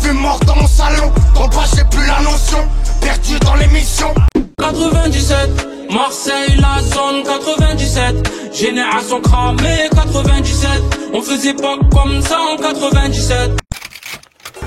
vu mort dans mon salon. Dans le bas j'ai plus la notion, perdu dans l'émission. 97, Marseille, la zone 97. Génération cramée 97. On faisait pas comme ça en 97.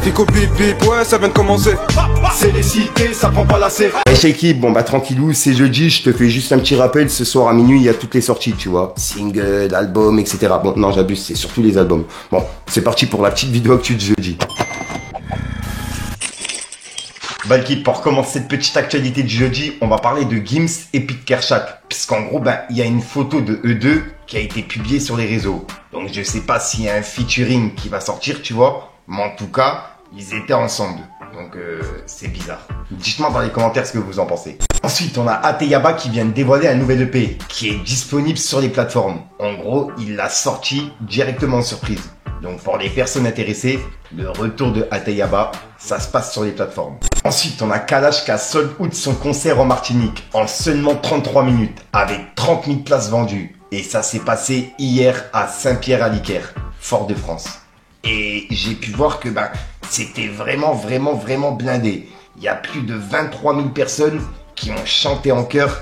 Fico bip bip, ouais ça vient de commencer. C'est les cités, ça prend pas la serre. Hey Shaky, bon bah tranquillou, c'est jeudi, je te fais juste un petit rappel, ce soir à minuit il y a toutes les sorties, tu vois. Single, album, etc. Bon non j'abuse, c'est surtout les albums. Bon, c'est parti pour la petite vidéo actu de jeudi. Balki, pour commencer cette petite actualité du jeudi, on va parler de Gims et Pete Kershak. Puisqu'en gros, il y a une photo de eux deux qui a été publiée sur les réseaux. Donc je sais pas s'il y a un featuring qui va sortir, tu vois. Mais en tout cas, ils étaient ensemble. Donc c'est bizarre. Dites-moi dans les commentaires ce que vous en pensez. Ensuite, on a Ateyaba qui vient de dévoiler un nouvel EP qui est disponible sur les plateformes. En gros, il l'a sorti directement en surprise. Donc pour les personnes intéressées, le retour de Ateyaba, ça se passe sur les plateformes. Ensuite, on a Kalash qui a sold out son concert en Martinique en seulement 33 minutes avec 30 000 places vendues. Et ça s'est passé hier à Saint-Pierre-à-l'Iquer, Fort-de-France. Et j'ai pu voir que c'était vraiment blindé. Il y a plus de 23 000 personnes qui ont chanté en chœur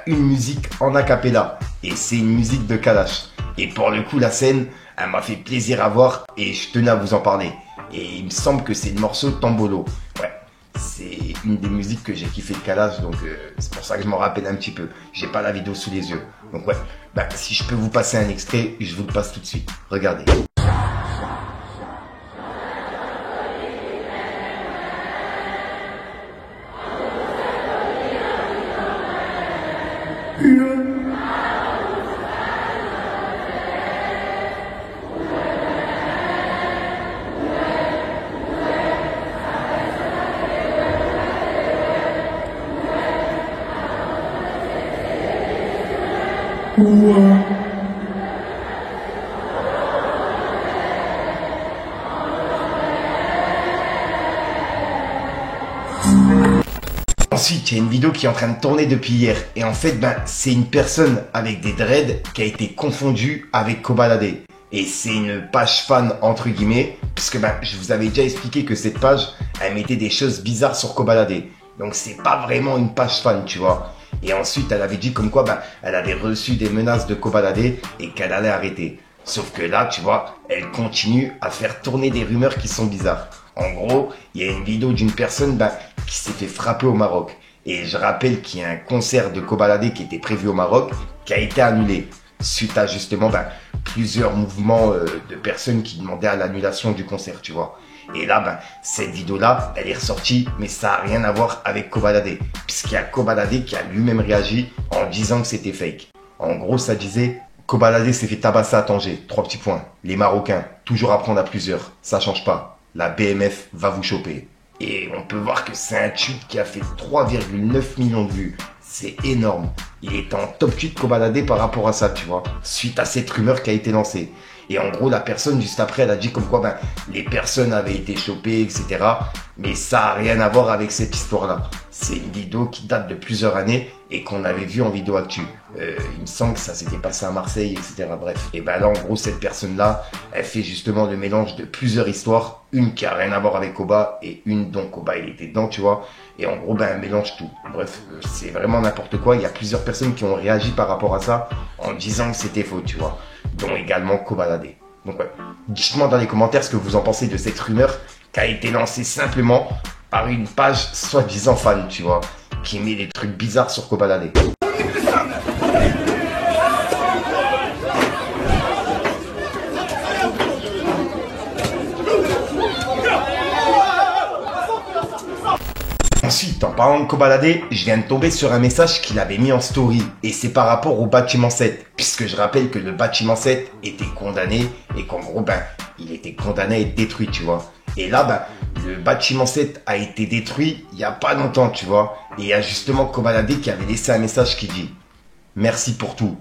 une musique en a cappella. Et c'est une musique de Kalash. Et pour le coup, la scène, elle m'a fait plaisir à voir et je tenais à vous en parler. Et il me semble que c'est le morceau Tambolo. Ouais, c'est une des musiques que j'ai kiffé de Kalash, donc c'est pour ça que je m'en rappelle un petit peu. J'ai pas la vidéo sous les yeux. Donc ouais, si je peux vous passer un extrait, je vous le passe tout de suite. Regardez. Ensuite, il y a une vidéo qui est en train de tourner depuis hier. Et en fait, c'est une personne avec des dreads qui a été confondue avec Kobalade. Et c'est une page fan, entre guillemets, puisque je vous avais déjà expliqué que cette page, elle mettait des choses bizarres sur Kobalade. Donc, c'est pas vraiment une page fan, tu vois. Et ensuite, elle avait dit comme quoi, elle avait reçu des menaces de Kobalade et qu'elle allait arrêter. Sauf que là, tu vois, elle continue à faire tourner des rumeurs qui sont bizarres. En gros, il y a une vidéo d'une personne qui s'est fait frapper au Maroc. Et je rappelle qu'il y a un concert de Kobalade qui était prévu au Maroc, qui a été annulé. Suite à justement plusieurs mouvements de personnes qui demandaient à l'annulation du concert, tu vois. Et là, cette vidéo-là, elle est ressortie, mais ça n'a rien à voir avec Kobalade. Puisqu'il y a Kobalade qui a lui-même réagi en disant que c'était fake. En gros, ça disait, Kobalade s'est fait tabasser à Tanger. 3 petits points. Les Marocains, toujours à prendre à plusieurs. Ça change pas. La BMF va vous choper. Et on peut voir que c'est un tube qui a fait 3,9 millions de vues. C'est énorme. Il est en top tweet Kobalade par rapport à ça, tu vois. Suite à cette rumeur qui a été lancée. Et en gros, la personne, juste après, elle a dit comme quoi les personnes avaient été chopées, etc. Mais ça n'a rien à voir avec cette histoire-là. C'est une vidéo qui date de plusieurs années et qu'on avait vu en vidéo actu. Il me semble que ça s'était passé à Marseille, etc. Bref. Et là, en gros, cette personne-là, elle fait justement le mélange de plusieurs histoires. Une qui a rien à voir avec Koba et une dont Koba, il était dedans, tu vois. Et en gros, elle mélange tout. Bref, c'est vraiment n'importe quoi. Il y a plusieurs personnes qui ont réagi par rapport à ça en disant que c'était faux, tu vois. Dont également Kobalade. Donc ouais, dites-moi dans les commentaires ce que vous en pensez de cette rumeur qui a été lancée simplement par une page soi-disant fan, tu vois, qui met des trucs bizarres sur Kobalade. Ensuite, en parlant de Kobalade, je viens de tomber sur un message qu'il avait mis en story. Et c'est par rapport au bâtiment 7. Puisque je rappelle que le bâtiment 7 était condamné et qu'en gros, il était condamné à être détruit, tu vois. Et là, le bâtiment 7 a été détruit il n'y a pas longtemps, tu vois. Et il y a justement Kobalade qui avait laissé un message qui dit « Merci pour tout.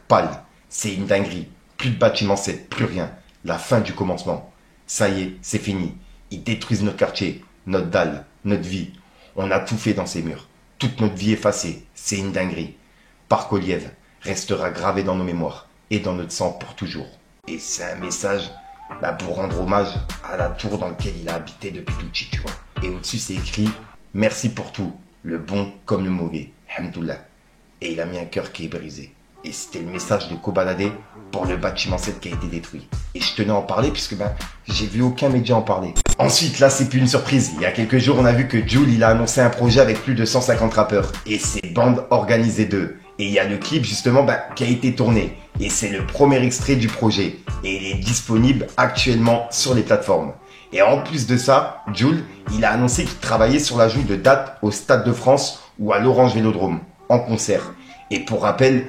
#PAL. C'est une dinguerie. Plus de bâtiment 7, plus rien. La fin du commencement. Ça y est, c'est fini. Ils détruisent notre quartier, notre dalle, notre vie. On a tout fait dans ces murs. Toute notre vie effacée. C'est une dinguerie. Parc Oliève restera gravé dans nos mémoires et dans notre sang pour toujours. » Et c'est un message bah, pour rendre hommage à la tour dans laquelle il a habité depuis tout petit, tu vois. Et au-dessus, c'est écrit « Merci pour tout, le bon comme le mauvais, Hamdoullah ». Et il a mis un cœur qui est brisé. Et c'était le message de Kobalade pour le bâtiment 7 qui a été détruit. Et je tenais à en parler puisque j'ai vu aucun média en parler. Ensuite, là, c'est plus une surprise. Il y a quelques jours, on a vu que Jul, il a annoncé un projet avec plus de 150 rappeurs. Et c'est Bande Organisée 2. Et il y a le clip, justement, qui a été tourné. Et c'est le premier extrait du projet. Et il est disponible actuellement sur les plateformes. Et en plus de ça, Jul, il a annoncé qu'il travaillait sur l'ajout de dates au Stade de France ou à l'Orange Vélodrome, en concert. Et pour rappel,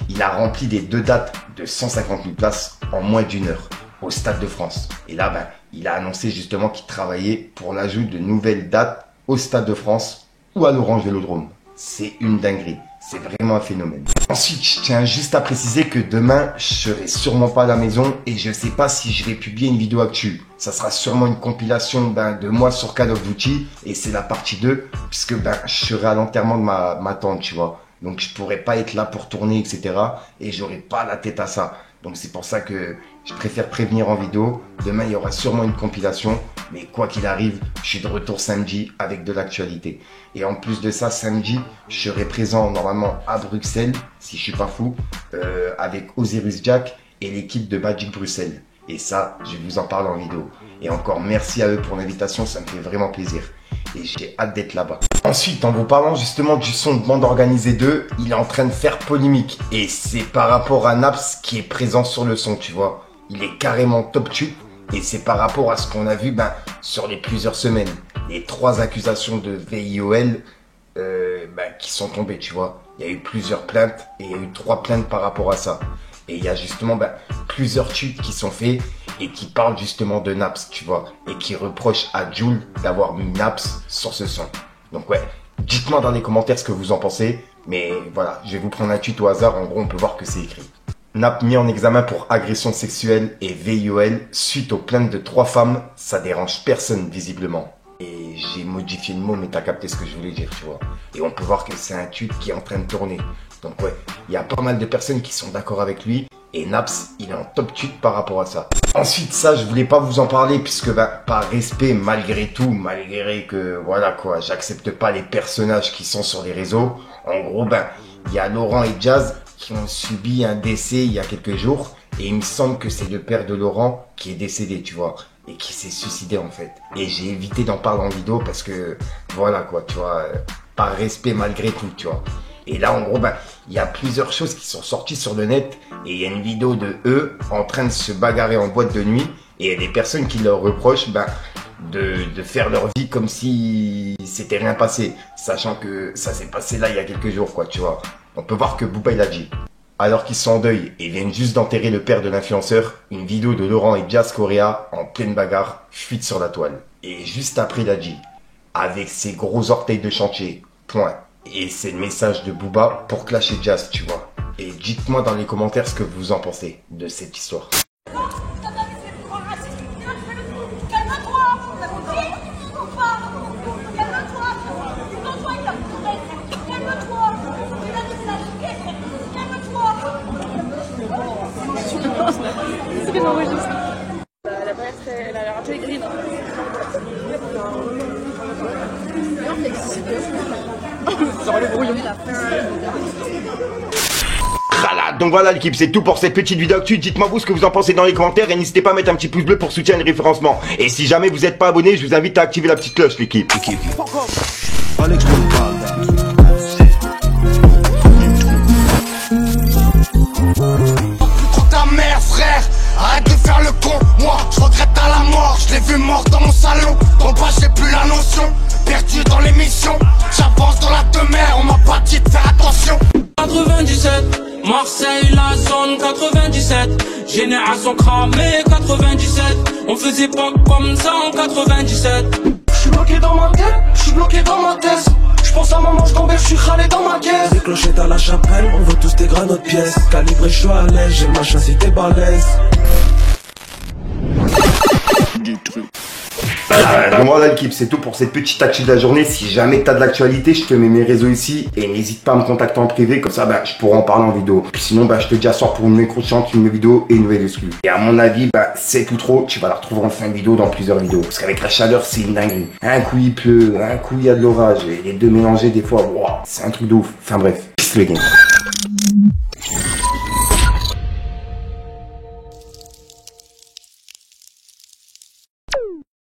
il a rempli les 2 dates de 150 000 places en moins d'1 heure au Stade de France. Et là, il a annoncé justement qu'il travaillait pour l'ajout de nouvelles dates au Stade de France ou à l'Orange Vélodrome. C'est une dinguerie. C'est vraiment un phénomène. Ensuite, je tiens juste à préciser que demain, je serai sûrement pas à la maison et je sais pas si je vais publier une vidéo actu. Ça sera sûrement une compilation de moi sur Call of Duty et c'est la partie 2 puisque je serai à l'enterrement de ma tante, tu vois. Donc je pourrais pas être là pour tourner, etc. Et j'aurai pas la tête à ça. Donc c'est pour ça que je préfère prévenir en vidéo. Demain, il y aura sûrement une compilation. Mais quoi qu'il arrive, je suis de retour samedi avec de l'actualité. Et en plus de ça, samedi, je serai présent normalement à Bruxelles, si je suis pas fou, avec Osiris Jack et l'équipe de Magic Bruxelles. Et ça, je vous en parle en vidéo. Et encore merci à eux pour l'invitation, ça me fait vraiment plaisir. Et j'ai hâte d'être là-bas. Ensuite, en vous parlant justement du son de Bande Organisée 2, il est en train de faire polémique. Et c'est par rapport à Naps qui est présent sur le son, tu vois. Il est carrément top tube. Et c'est par rapport à ce qu'on a vu sur les plusieurs semaines. Les 3 accusations de VIOL qui sont tombées, tu vois. Il y a eu plusieurs plaintes et il y a eu 3 plaintes par rapport à ça. Et il y a justement plusieurs tweets qui sont faits et qui parlent justement de Naps, tu vois. Et qui reprochent à Jul d'avoir mis Naps sur ce son. Donc ouais, dites-moi dans les commentaires ce que vous en pensez. Mais voilà, je vais vous prendre un tweet au hasard. En gros, on peut voir que c'est écrit. Naps mis en examen pour agression sexuelle et VIOL suite aux plaintes de 3 femmes. Ça dérange personne visiblement. Et j'ai modifié le mot, mais t'as capté ce que je voulais dire, tu vois. Et on peut voir que c'est un tweet qui est en train de tourner. Donc ouais, il y a pas mal de personnes qui sont d'accord avec lui. Et Naps, il est en top tweet par rapport à ça. Ensuite, ça, je voulais pas vous en parler puisque par respect, malgré tout, malgré que, voilà quoi, j'accepte pas les personnages qui sont sur les réseaux. En gros, il y a Laurent et Jazz qui ont subi un décès il y a quelques jours. Et il me semble que c'est le père de Laurent qui est décédé, tu vois. Et qui s'est suicidé en fait. Et j'ai évité d'en parler en vidéo parce que, voilà quoi, tu vois, par respect malgré tout, tu vois. Et là, en gros, il y a plusieurs choses qui sont sorties sur le net. Et il y a une vidéo de eux en train de se bagarrer en boîte de nuit. Et il y a des personnes qui leur reprochent de faire leur vie comme si c'était rien passé. Sachant que ça s'est passé là il y a quelques jours, quoi, tu vois. On peut voir que Booba il a dit. Alors qu'ils sont en deuil et viennent juste d'enterrer le père de l'influenceur, une vidéo de Laurent et Jazz Correa en pleine bagarre fuite sur la toile. Et juste après il a dit, avec ses gros orteils de chantier, point. Et c'est le message de Booba pour clasher Jazz, tu vois. Et dites-moi dans les commentaires ce que vous en pensez de cette histoire. La bref, elle a l'air un peu aigrie, non? Sur le brouillon. Donc voilà l'équipe, c'est tout pour cette petite vidéo actu. Dites-moi vous ce que vous en pensez dans les commentaires et n'hésitez pas à mettre un petit pouce bleu pour soutenir le référencement. Et si jamais vous n'êtes pas abonné, je vous invite à activer la petite cloche l'équipe. Ta mère frère, arrête de faire le con. Moi je regrette à la mort, je l'ai vu mort dans mon salon. Ton pas j'ai plus la notion, perdu dans l'émission. J'avance dans la demeure, on m'a pas dit de faire attention. 97, Marseille, la zone 97. Génération cramée 97. On faisait pas comme ça en 97. J'suis bloqué dans ma tête, j'suis bloqué dans ma tête. J'pense à maman, j'tombais, j'suis râlé dans ma caisse. Des clochettes à la chapelle, on veut tous des granots de pièces. Calibré, j'suis à l'aise, j'ai le machin si t'es balèze. Donc voilà l'équipe, c'est tout pour cette petite actu de la journée. Si jamais t'as de l'actualité, je te mets mes réseaux ici et n'hésite pas à me contacter en privé, comme ça je pourrai en parler en vidéo. Puis sinon je te dis à soir pour une nouvelle croustillante, une nouvelle vidéo et une nouvelle exclue. Et à mon avis, c'est tout trop, tu vas la retrouver en fin de vidéo dans plusieurs vidéos. Parce qu'avec la chaleur, c'est une dinguerie. Un coup il pleut, un coup il y a de l'orage et les deux mélangés des fois, wow, c'est un truc de ouf. Enfin bref, peace le game.